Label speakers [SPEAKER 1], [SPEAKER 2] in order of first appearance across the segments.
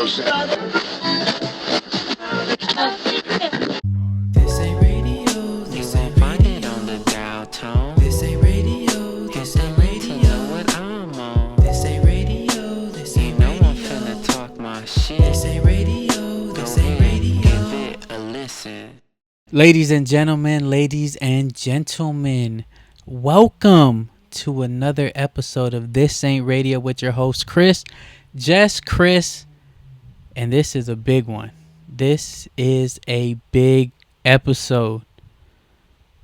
[SPEAKER 1] This ain't radio, this ain't radio. On the dial tone. This ain't radio, this ain't radio. What I'm on. This ain't radio, this ain't radio. You know I'm finna talk my shit. This ain't radio, this ain't radio. Give it a listen.
[SPEAKER 2] Ladies and gentlemen, welcome to another episode of This Ain't Radio with your host Chris, just Chris, and this is a big one. This is a big episode.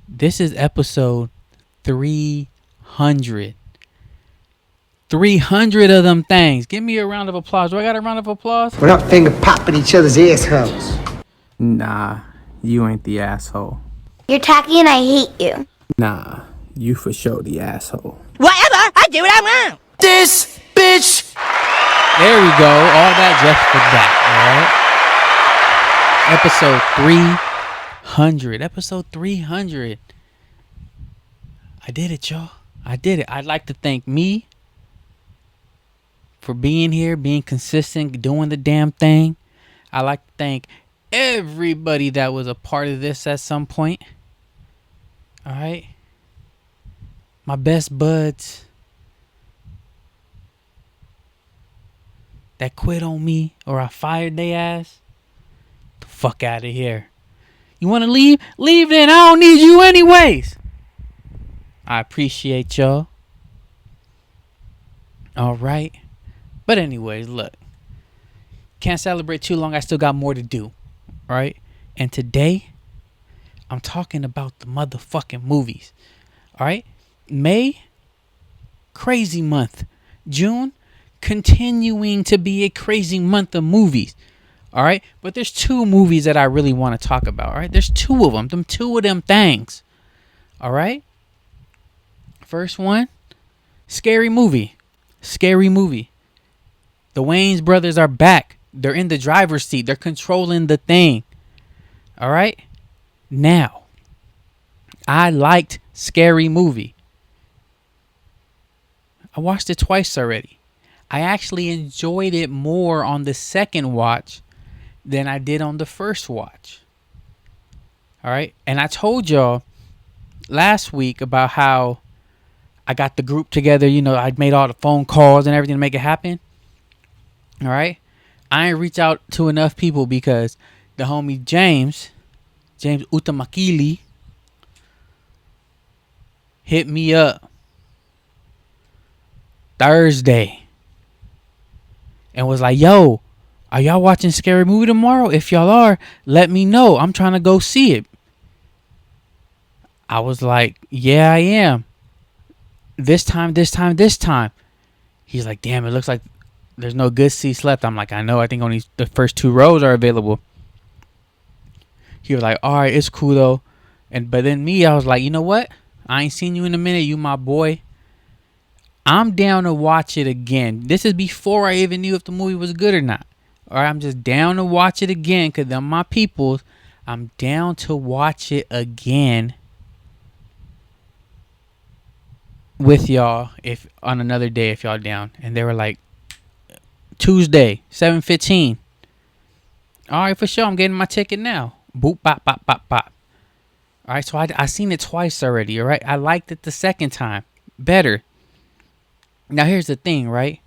[SPEAKER 2] This is episode 300. 300 of them things. Give me a round of applause. Do I got a round of applause?
[SPEAKER 3] We're not finger popping each other's assholes.
[SPEAKER 4] Nah, you ain't the asshole.
[SPEAKER 5] You're tacky and I hate you.
[SPEAKER 4] Nah, you for sure the asshole.
[SPEAKER 6] Whatever, I do what I want.
[SPEAKER 3] This bitch.
[SPEAKER 2] There we go. All that just for that. All right. Episode 300. Episode 300. I did it, y'all. I did it. I'd like to thank me for being here, being consistent, doing the damn thing. I'd like to thank everybody that was a part of this at some point. All right. My best buds that quit on me or I fired they ass. The fuck out of here. You want to leave? Leave then. I don't need you anyways. I appreciate y'all. All right. But anyways, look. Can't celebrate too long. I still got more to do. All right. And today, I'm talking about the motherfucking movies. All right. May, crazy month. June, continuing to be a crazy month of movies. All right. But there's two movies that I really want to talk about. All right. There's two of them. Two of them things. All right. First one, Scary Movie. Scary Movie. The Wayans brothers are back. They're in the driver's seat. They're controlling the thing. All right. Now, I liked Scary Movie. I watched it twice already. I actually enjoyed it more on the second watch than I did on the first watch. All right. And I told y'all last week about how I got the group together. You know, I made all the phone calls and everything to make it happen. All right. I ain't reach out to enough people because the homie James Utamakili hit me up Thursday and was like, yo, are y'all watching Scary Movie tomorrow? If y'all are, let me know. I'm trying to go see it. I was like, yeah, I am. This time. He's like, damn, it looks like there's no good seats left. I'm like, I know. I think only the first 2 rows are available. He was like, all right, it's cool though. But then me, I was like, you know what? I ain't seen you in a minute. You my boy. I'm down to watch it again. This is before I even knew if the movie was good or not. All right, I'm just down to watch it again because they're my peoples. I'm down to watch it again with y'all if on another day if y'all down. And they were like, Tuesday, 7:15. All right, for sure. I'm getting my ticket now. Boop, bop, bop, bop, bop. All right, so I seen it twice already, all right? I liked it the second time better. Now, here's the thing, right?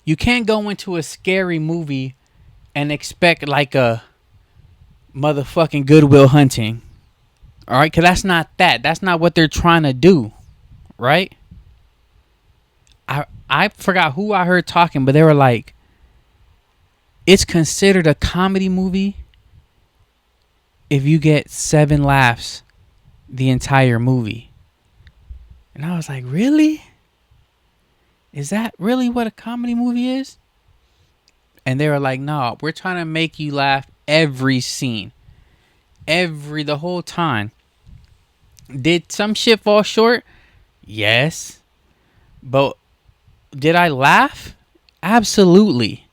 [SPEAKER 2] You can't go into a scary movie and expect like a motherfucking Good Will Hunting, all right? Because that's not that. That's not what they're trying to do, right? I forgot who I heard talking, but they were like, it's considered a comedy movie if you get 7 laughs the entire movie. And I was like, really? Is that really what a comedy movie is? And they were like, no, we're trying to make you laugh every scene. The whole time. Did some shit fall short? Yes. But did I laugh? Absolutely.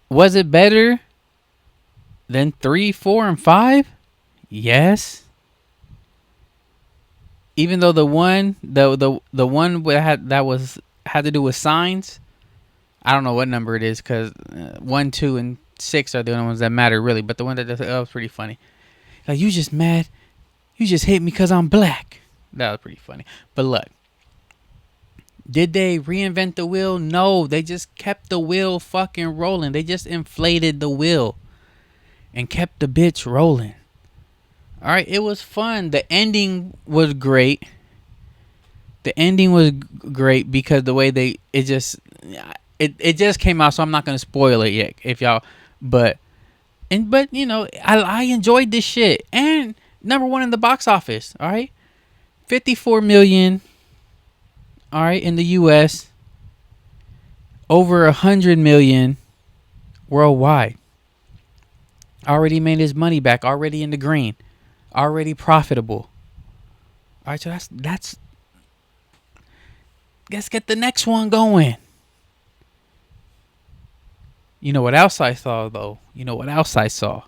[SPEAKER 2] Was it better than 3, 4, and 5? Yes. Even though the one that had to do with Signs, I don't know what number it is because 1, 2, and 6 are the only ones that matter really. But the one that was pretty funny. Like, you just mad? You just hate me because I'm black. That was pretty funny. But look, did they reinvent the wheel? No, they just kept the wheel fucking rolling. They just inflated the wheel and kept the bitch rolling. All right, it was fun. The ending was great. The ending was great because the way it just came out. So I'm not gonna spoil it yet, if y'all. But you know, I enjoyed this shit, and #1 in the box office. All right, 54 million. All right, in the U.S. Over 100 million worldwide. Already made his money back. Already in the green. Already profitable. All right, so that's. Let's get the next one going. You know what else I saw though? You know what else I saw?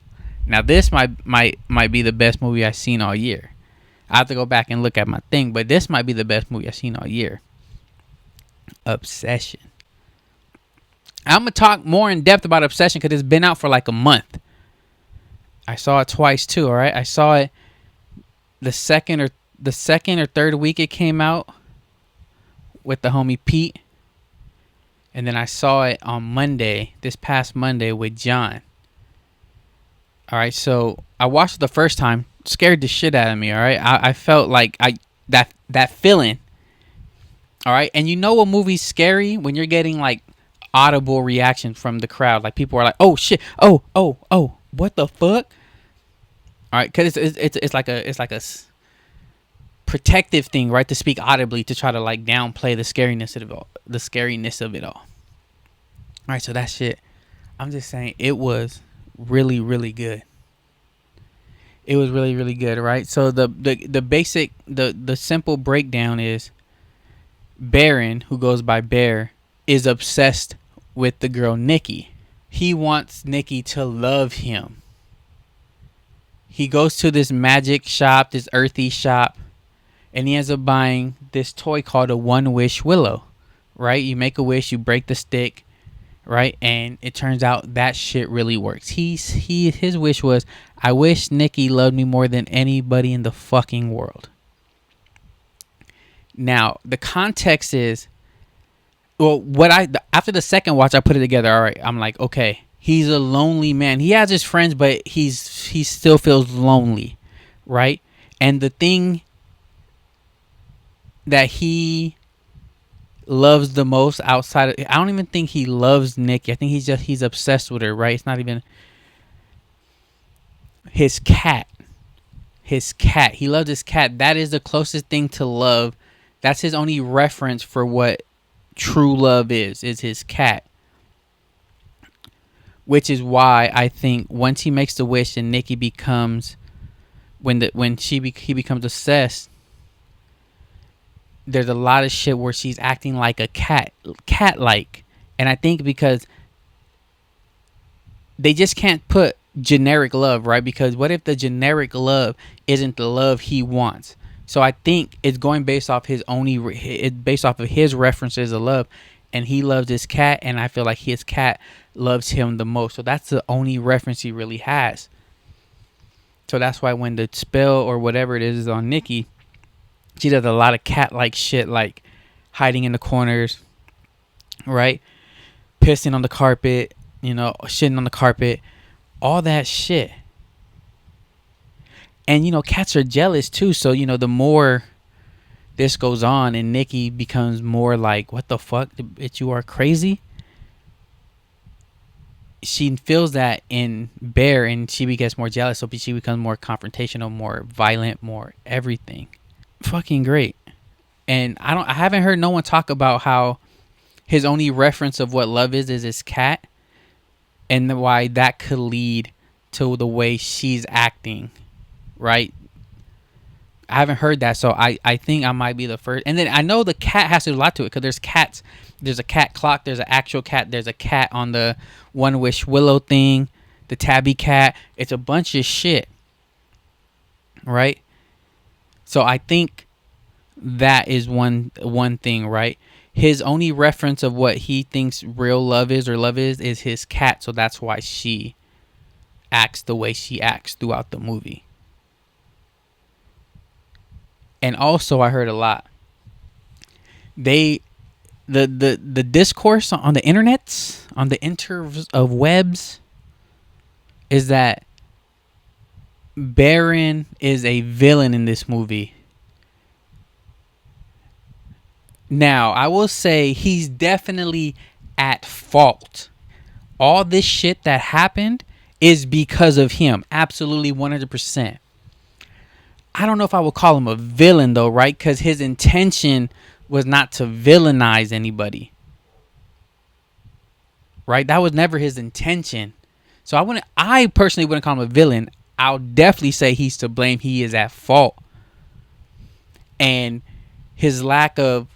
[SPEAKER 2] Now this might be the best movie I've seen all year. I have to go back and look at my thing, but this might be the best movie I've seen all year. Obsession. I'm gonna talk more in depth about Obsession because it's been out for like a month. I saw it twice too. All right, I saw it the second or third week it came out with the homie Pete, and then I saw it on Monday, this past Monday, with John. All right, so I watched it the first time, scared the shit out of me. All right, I felt like that feeling. All right, and you know a movie's scary when you're getting like audible reaction from the crowd, like people are like, "Oh shit, oh, what the fuck?" All right, because it's like a protective thing, right? To speak audibly to try to like downplay the scariness of it all. All right, so that shit, I'm just saying, it was really, really good. It was really, really good, right? So the basic, the simple breakdown is Baron, who goes by Bear, is obsessed with the girl Nikki. He wants Nikki to love him. He goes to this magic shop, this earthy shop, and he ends up buying this toy called a One Wish Willow, right? You make a wish, you break the stick, right? And it turns out that shit really works. His wish was, I wish Nikki loved me more than anybody in the fucking world. Now, the context is, well, after the second watch, I put it together. All right, I'm like, okay, he's a lonely man. He has his friends, but he still feels lonely, right? And the thing that he loves the most outside of, I don't even think he loves Nikki. I think he's obsessed with her, right? It's not even his cat. He loves his cat. That is the closest thing to love. That's his only reference for what true love is his cat. Which is why I think once he makes the wish and Nikki becomes, he becomes obsessed, there's a lot of shit where she's acting like a cat-like. And I think because they just can't put generic love, right? Because what if the generic love isn't the love he wants? So I think it's going based off based off of his references of love, and he loves his cat, and I feel like his cat loves him the most. So that's the only reference he really has. So that's why when the spell or whatever it is on Nikki, she does a lot of cat-like shit, like hiding in the corners, right? Pissing on the carpet, shitting on the carpet, all that shit. And, cats are jealous too. So, the more this goes on and Nikki becomes more like, what the fuck, bitch, you are crazy. She feels that in Bear and she gets more jealous. So she becomes more confrontational, more violent, more everything. Fucking great. And I haven't heard no one talk about how his only reference of what love is his cat, and why that could lead to the way she's acting, right? I haven't heard that, so I think I might be the first. And then I know the cat has to do a lot to it, because there's cats. There's a cat clock. There's an actual cat. There's a cat on the One Wish Willow thing. The tabby cat. It's a bunch of shit, right? So I think that is one thing, right? his only reference of what he thinks real love is is his cat. So that's why she acts the way she acts throughout the movie. And also, I heard a lot. The discourse on the internets, on the interwebs, is that Baron is a villain in this movie. Now, I will say he's definitely at fault. All this shit that happened is because of him. Absolutely 100%. I don't know if I would call him a villain though, right? Because his intention was not to villainize anybody. Right? That was never his intention. So I personally wouldn't call him a villain. I'll definitely say he's to blame. He is at fault. And his lack of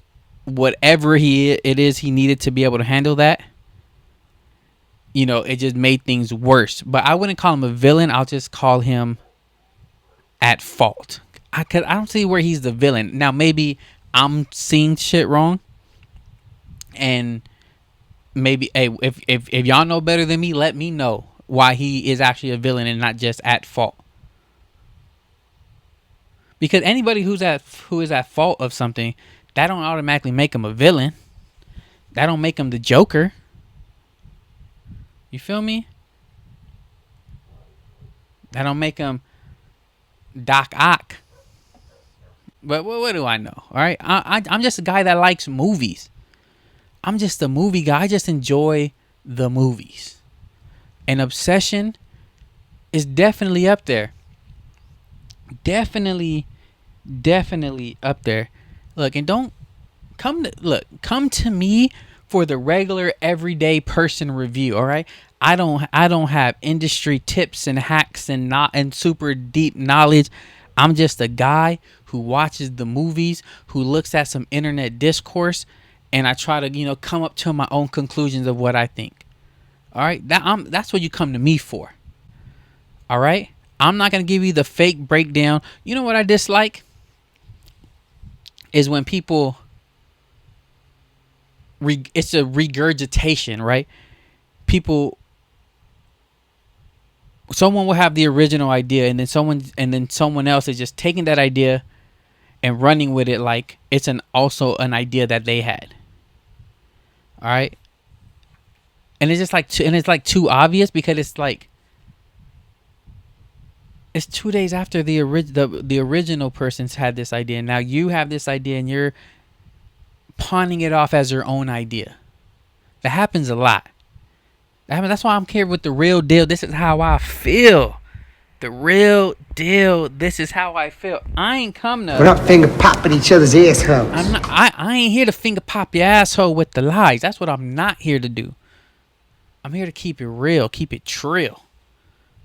[SPEAKER 2] whatever it is he needed to be able to handle that, you know, it just made things worse. But I wouldn't call him a villain. I'll just call him at fault. I don't see where he's the villain. Now, maybe I'm seeing shit wrong. And maybe, hey, if y'all know better than me, let me know why he is actually a villain and not just at fault. Because anybody who is at fault of something, that don't automatically make him a villain. That don't make him the Joker. You feel me? That don't make him Doc Ock. But what do I know? All right, I'm just a guy that likes movies. I'm just a movie guy. I just enjoy the movies. And Obsession is definitely up there. Definitely up there. Look, and don't come to me for the regular everyday person review, all right? I don't have industry tips and hacks and super deep knowledge. I'm just a guy who watches the movies, who looks at some internet discourse, and I try to, you know, come up to my own conclusions of what I think. All right? That's what you come to me for. All right? I'm not going to give you the fake breakdown. You know what I dislike? Is when people it's a regurgitation, right? Someone will have the original idea, and then someone else is just taking that idea and running with it like it's also an idea that they had. All right, and it's just like too obvious, because it's like it's 2 days after the original person's had this idea, and now you have this idea and you're pawning it off as your own idea. That happens a lot. That's why I'm here with The Real Deal. This is how I feel. The Real Deal. This is how I feel. I ain't come to.
[SPEAKER 3] We're not finger popping each other's assholes.
[SPEAKER 2] I ain't here to finger pop your asshole with the lies. That's what I'm not here to do. I'm here to keep it real, keep it trill.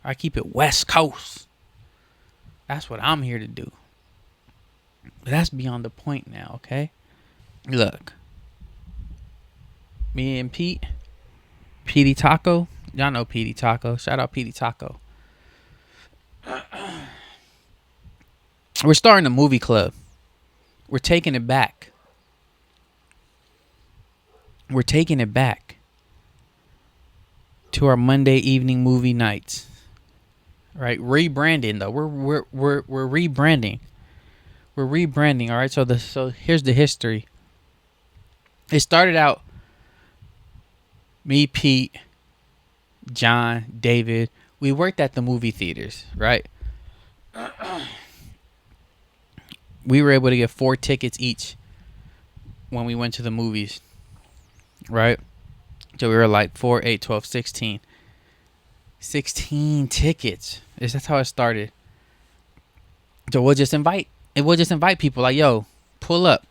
[SPEAKER 2] I keep it West Coast. That's what I'm here to do. But that's beyond the point now, okay? Look. Me and Petey Taco. Y'all know Petey Taco. Shout out Petey Taco. We're starting a movie club. We're taking it back. We're taking it back to our Monday evening movie nights. Right? Rebranding though. We're rebranding. We're rebranding, all right? So here's the history. It started out me, Pete, John, David. We worked at the movie theaters, right? We were able to get 4 tickets each when we went to the movies, right? So we were like 4, 8, 12, 16. 16 tickets. That's how it started. So we'll just invite people like, yo, pull up.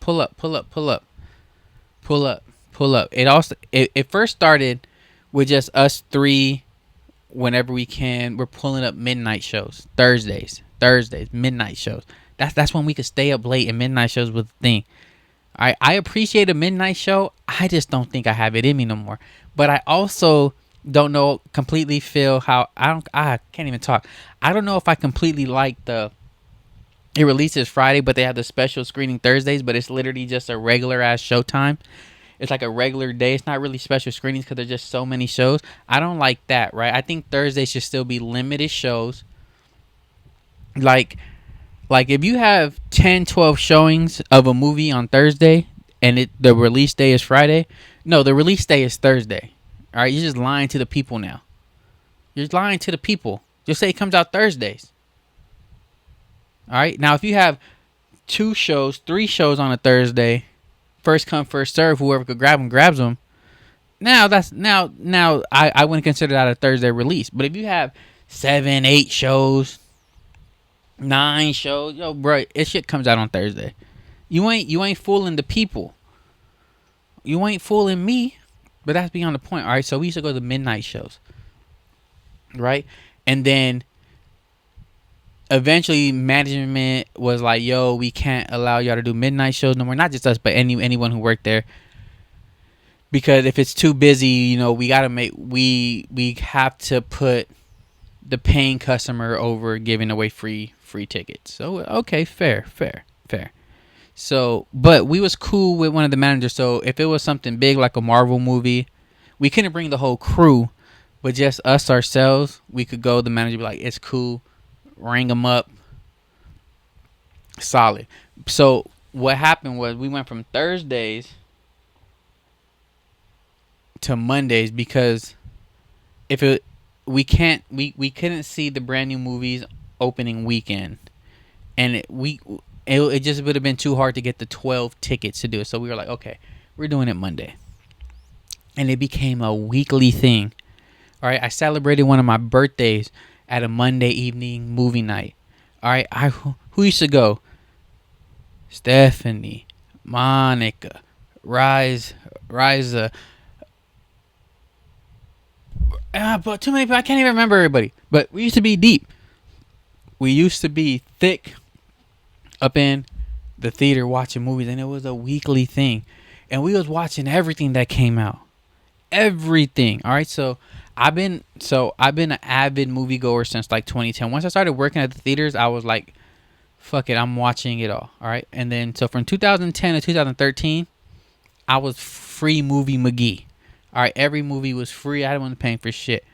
[SPEAKER 2] It first started with just us 3 whenever we can. We're pulling up midnight shows. Thursdays, midnight shows. That's when we could stay up late, and midnight shows was the thing. I appreciate a midnight show. I just don't think I have it in me no more. But I also don't completely feel how I can't even talk. I don't know if I completely like it releases Friday, but they have the special screening Thursdays, but it's literally just a regular ass showtime. it's like a regular day. It's not really special screenings because there's just so many shows. I don't like that, right? I think Thursday should still be limited shows. Like if you have 10, 12 showings of a movie on Thursday and the release day is Friday, no, the release day is Thursday. All right, you're just lying to the people now. You're lying to the people. Just say it comes out Thursdays. All right, now if you have 2 shows, 3 shows on a Thursday, first come, first serve, whoever could grab them, grabs them. Now I wouldn't consider that a Thursday release. But if you have 7, 8 shows, 9 shows, yo, bro, it shit comes out on Thursday. You ain't fooling the people. You ain't fooling me. But that's beyond the point. All right, so we used to go to midnight shows, right? And then eventually management was like, yo, we can't allow y'all to do midnight shows no more. Not just us, but anyone who worked there. Because if it's too busy, you know, we have to put the paying customer over giving away free tickets. So okay, fair. So, but we was cool with one of the managers. So if it was something big like a Marvel movie, we couldn't bring the whole crew, but just us ourselves. We could go. The manager would be like, it's cool. Ring them up. Solid. So what happened was we went from Thursdays to Mondays because we couldn't see the brand new movies opening weekend, and it just would have been too hard to get the 12 tickets to do it. So we were like, okay, we're doing it Monday, and it became a weekly thing. All right, I celebrated one of my birthdays at a Monday evening movie night. All right, who used to go? Stephanie, Monica, Riza. But too many people, I can't even remember everybody. But we used to be deep. We used to be thick up in the theater watching movies, and it was a weekly thing. And we was watching everything that came out. Everything. All right, so I've been an avid moviegoer since like 2010. Once I started working at the theaters, I was like, fuck it, I'm watching it all. All right, and then so from 2010 to 2013, I was free movie McGee. All right, every movie was free. I didn't want to pay for shit.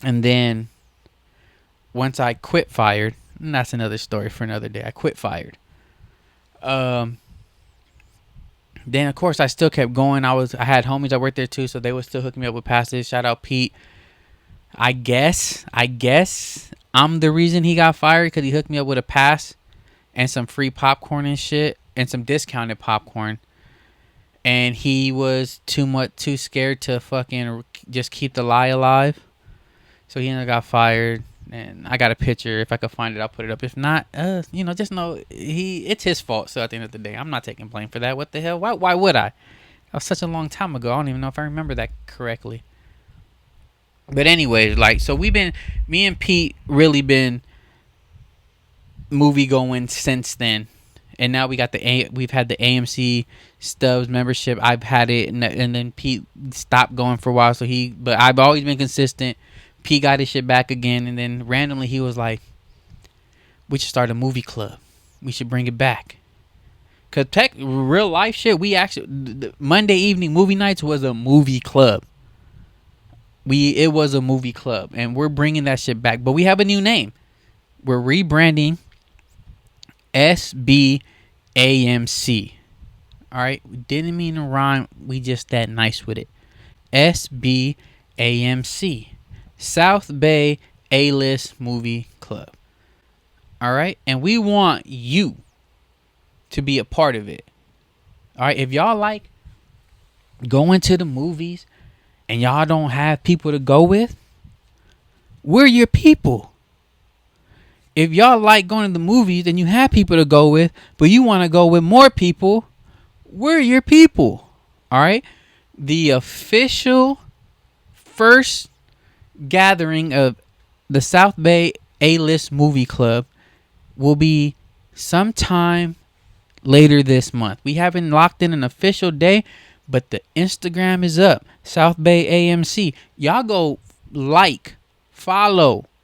[SPEAKER 2] And then once I quit fired, and that's another story for another day. I quit fired. Then of course I still kept going. I had homies that worked there too, so they would still hook me up with passes. Shout out Pete. I guess I'm the reason he got fired because he hooked me up with a pass and some free popcorn and shit and some discounted popcorn. And he was too scared to fucking just keep the lie alive. So he ended up got fired. And I got a picture. If I could find it, I'll put it up. If not, just know it's his fault. So at the end of the day, I'm not taking blame for that. What the hell? Why would I? That was such a long time ago. I don't even know if I remember that correctly. But anyways, so me and Pete really been movie going since then. And now we've had the AMC Stubs membership. I've had it, and then Pete stopped going for a while. But I've always been consistent. Pete got his shit back again, and then randomly he was like, "We should start a movie club. We should bring it back." Cause real life shit, the Monday evening movie nights was a movie club. It was a movie club, and we're bringing that shit back. But we have a new name. We're rebranding SBAMC. All right, we didn't mean to rhyme. We just that nice with it. SBAMC, South Bay A-List Movie Club. All right, and we want you to be a part of it. All right, if y'all like going to the movies and y'all don't have people to go with, we're your people. If y'all like going to the movies and you have people to go with, but you want to go with more people, we're your people. All right? The official first gathering of the South Bay A-List Movie Club will be sometime later this month. We haven't locked in an official day, but the Instagram is up. South Bay AMC. Y'all go follow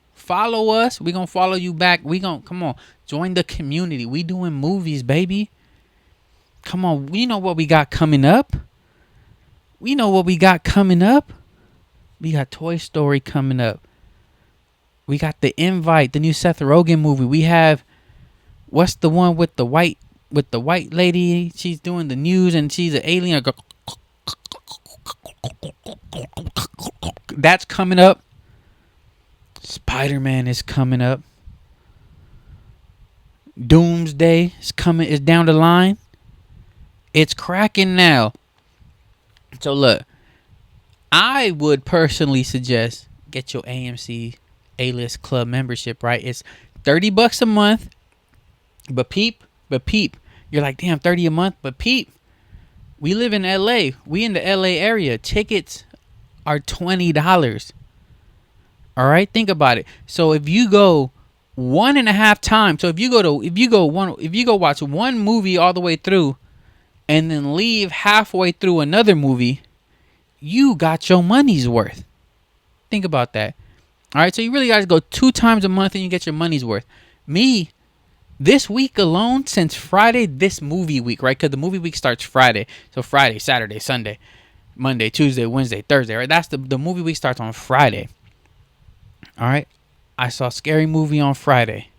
[SPEAKER 2] us. We gonna follow you back. Come on, join the community. We doing movies, baby. Come on, we know what we got coming up. We know what we got coming up. We got Toy Story coming up. We got The Invite, the new Seth Rogen movie. We have, what's the one with the white lady? She's doing the news and she's an alien. That's coming up. Spider-Man is coming up. Doomsday is down the line. It's cracking now. So look, I would personally suggest get your AMC A-List Club membership, right? It's $30 a month. But peep, you're like, damn, 30 a month. But peep, we live in LA. We in the LA area. Tickets are $20. All right, think about it. So if you go 1.5 times, so if you go watch one movie all the way through, and then leave halfway through another movie, you got your money's worth. Think about that. All right, so you really got to go 2 times a month and you get your money's worth. Me, this week alone, since Friday, this movie week, right? Because the movie week starts Friday. So Friday, Saturday, Sunday, Monday, Tuesday, Wednesday, Thursday, right? That's the movie week starts on Friday. All right, I saw Scary Movie on Friday.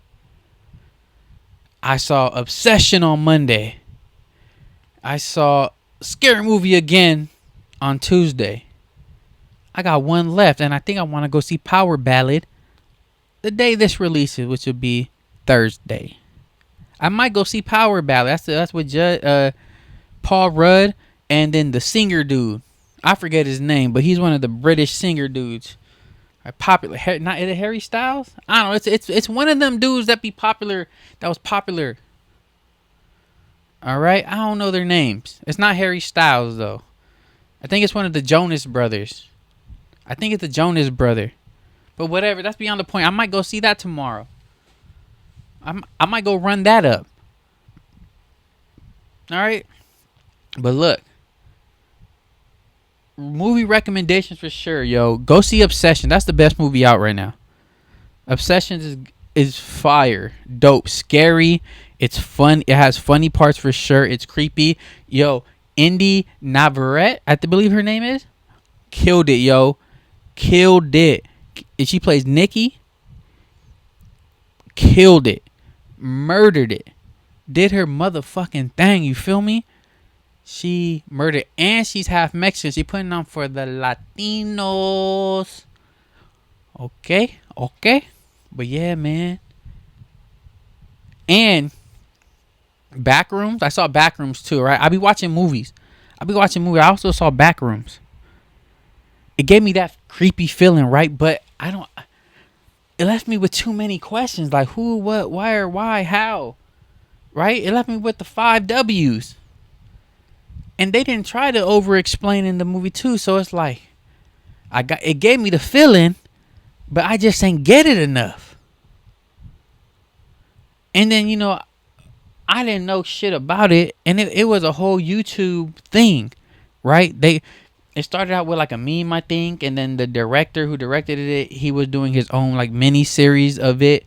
[SPEAKER 2] I saw Obsession on Monday. I saw Scary Movie again on Tuesday. I got one left, and I think I want to go see Power Ballad the day this releases, which will be Thursday. I might go see Power Ballad. That's with Paul Rudd and then the singer dude. I forget his name, but he's one of the British singer dudes. Popular, not is it Harry Styles? I don't know. It's one of them dudes that was popular. All right, I don't know their names. It's not Harry Styles though. I think it's one of the Jonas Brothers. I think it's the Jonas Brother. But whatever, that's beyond the point. I might go see that tomorrow. I might go run that up. All right, but look, movie recommendations for sure, yo. Go see Obsession. That's the best movie out right now. Obsession is fire, dope, scary. It's fun. It has funny parts for sure. It's creepy. Yo, Indy Navarrete, I believe her name is. Killed it, yo. Killed it. And she plays Nikki. Killed it. Murdered it. Did her motherfucking thing, you feel me? She murdered, and she's half Mexican. She putting on for the Latinos. Okay. But yeah, man. And Backrooms. I saw Backrooms too, right? I be watching movies. I also saw Backrooms. It gave me that creepy feeling, right? But it left me with too many questions. Like who, what, why, or why, how? Right? It left me with the 5 W's. And they didn't try to over-explain in the movie too. So it's like, it gave me the feeling, but I just ain't get it enough. And then, I didn't know shit about it, and it was a whole YouTube thing, right? It started out with like a meme, I think, and then the director who directed it, he was doing his own like mini series of it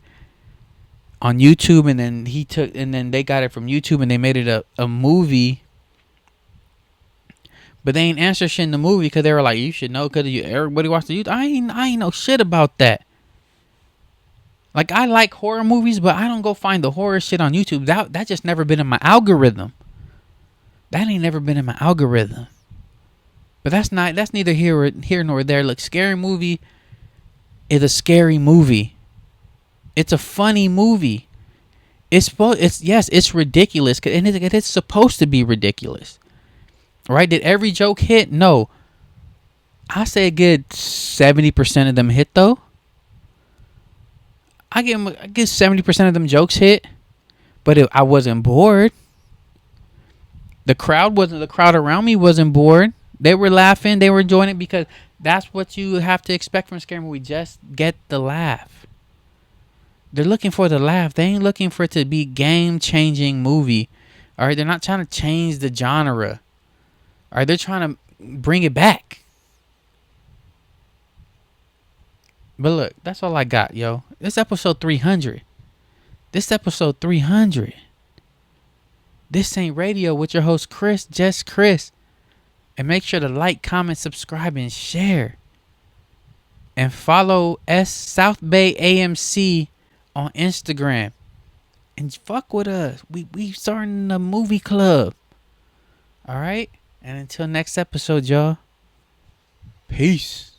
[SPEAKER 2] on YouTube, and then they got it from YouTube and they made it a movie. But they ain't answer shit in the movie because they were like, you should know because everybody watched the YouTube. I ain't know shit about that. Like, I like horror movies, but I don't go find the horror shit on YouTube. That just never been in my algorithm. That ain't never been in my algorithm. But that's neither here nor there. Look, Scary Movie is a scary movie. It's a funny movie. It's ridiculous, and it's supposed to be ridiculous. Right? Did every joke hit? No. I say a good 70% of them hit though. I give 70% of them jokes hit, but I wasn't bored. The crowd around me wasn't bored. They were laughing. They were enjoying it because that's what you have to expect from a scary movie. Just get the laugh. They're looking for the laugh. They ain't looking for it to be game-changing movie. All right, they're not trying to change the genre. All right, they're trying to bring it back. But look, that's all I got, yo. This episode 300. This Ain't Radio with your host Chris, just Chris. And make sure to like, comment, subscribe, and share. And follow South Bay AMC on Instagram. And fuck with us. We starting a movie club. All right? And until next episode, y'all. Peace.